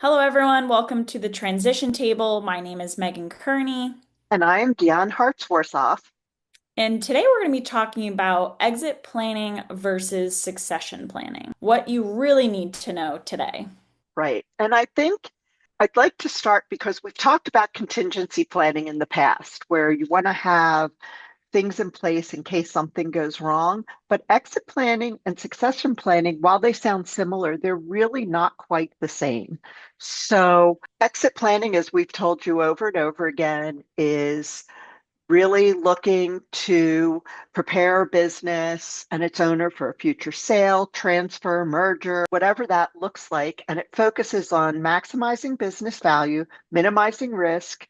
Hello, everyone. Welcome to the Transition Table. My name is Megan Kearney, And I am Dion Hartzworthoff. and today we're going to be talking about exit planning versus succession planning. What you really need to know today. Right. And I think I'd like to start because we've talked about contingency planning in the past, where you want to have things in place in case something goes wrong. But exit planning and succession planning, while they sound similar, they're really not quite the same. So, exit planning, as we've told you over and over again, is really looking to prepare a business and its owner for a future sale, transfer, merger, whatever that looks like. And it focuses on maximizing business value, minimizing risk,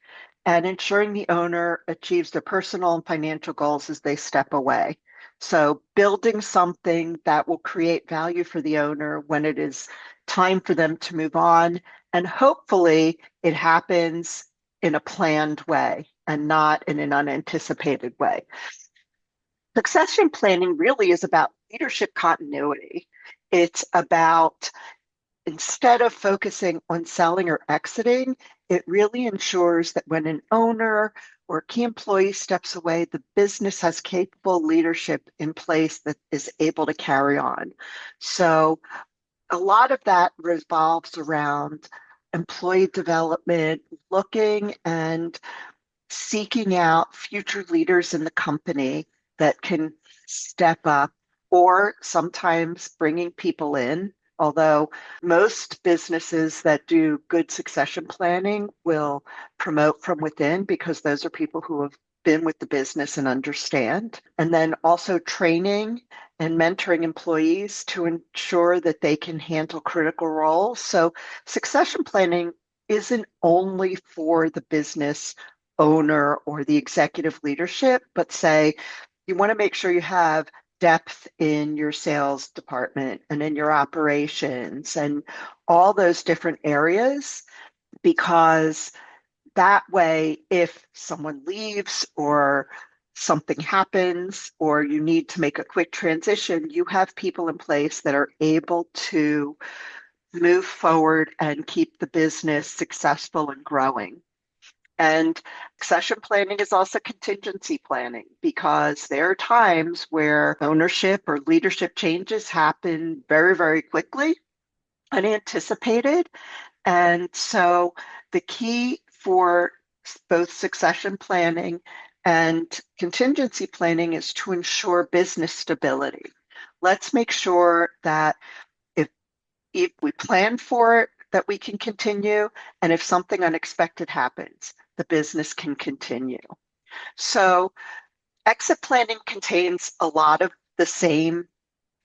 and ensuring the owner achieves their personal and financial goals as they step away. So, building something that will create value for the owner when it is time for them to move on. And hopefully, it happens in a planned way and not in an unanticipated way. Succession planning really is about leadership continuity. It's about instead of focusing on selling or exiting, it really ensures that when an owner or a key employee steps away, the business has capable leadership in place that is able to carry on. So a lot of that revolves around employee development, looking and seeking out future leaders in the company that can step up, or sometimes bringing people in. Although most businesses that do good succession planning will promote from within because those are people who have been with the business and understand. And then also training and mentoring employees to ensure that they can handle critical roles. So succession planning isn't only for the business owner or the executive leadership, but say you want to make sure you have depth in your sales department and in your operations and all those different areas, because that way, if someone leaves or something happens or you need to make a quick transition, you have people in place that are able to move forward and keep the business successful and growing. And succession planning is also contingency planning because there are times where ownership or leadership changes happen very, very quickly, unanticipated. And so the key for both succession planning and contingency planning is to ensure business stability. Let's make sure that if if we plan for it, that we can continue. And if something unexpected happens, the business can continue. So exit planning contains a lot of the same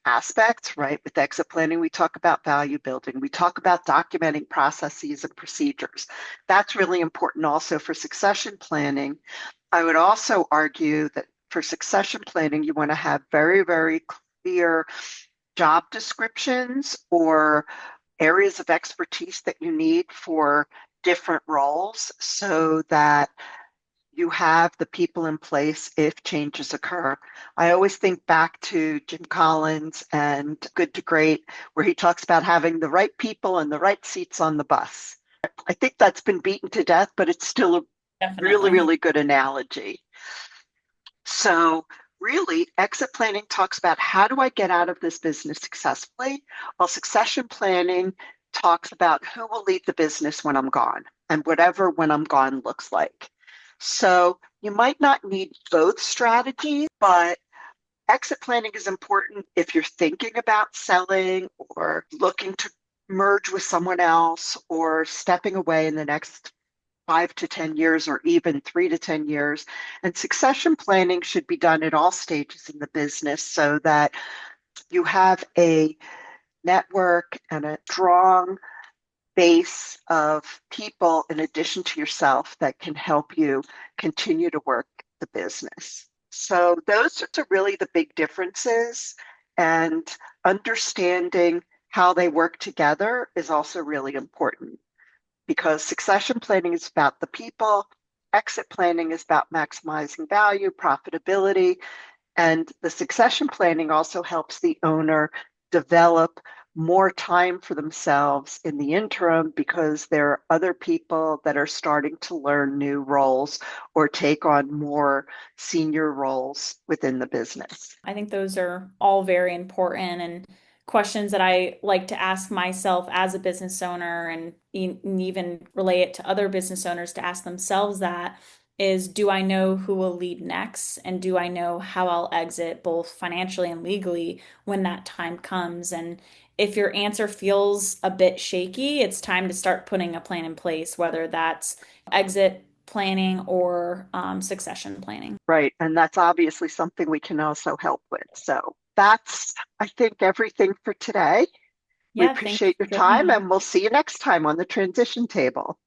aspects, right? With exit planning, we talk about value building, we talk about documenting processes and procedures. That's really important also for succession planning. I would also argue that for succession planning, you want to have very, very clear job descriptions or areas of expertise that you need for different roles so that you have the people in place if changes occur. I always think back to Jim Collins and Good to Great, where he talks about having the right people and the right seats on the bus. I think that's been beaten to death, but it's still a really, Definitely. really good analogy. So, really, exit planning talks about how do I get out of this business successfully, while succession planning talks about who will lead the business when I'm gone and whatever when I'm gone looks like. So, you might not need both strategies, but exit planning is important if you're thinking about selling or looking to merge with someone else or stepping away in the next 5 to 10 years or even 3 to 10 years. And succession planning should be done at all stages in the business so that you have a network and a strong base of people in addition to yourself that can help you continue to work the business. So those are really the big differences. And understanding how they work together is also really important because succession planning is about the people, exit planning is about maximizing value, profitability, and the succession planning also helps the owner develop more time for themselves in the interim because there are other people that are starting to learn new roles or take on more senior roles within the business. I think those are all very important and questions that I like to ask myself as a business owner and even relay it to other business owners to ask themselves that is, do I know who will lead next? And do I know how I'll exit both financially and legally when that time comes? And if your answer feels a bit shaky, it's time to start putting a plan in place, whether that's exit planning or succession planning. Right. And that's obviously something we can also help with. So that's, I think, everything for today. We Yeah, thank you appreciate for your joining time me. and we'll see you next time on the transition table.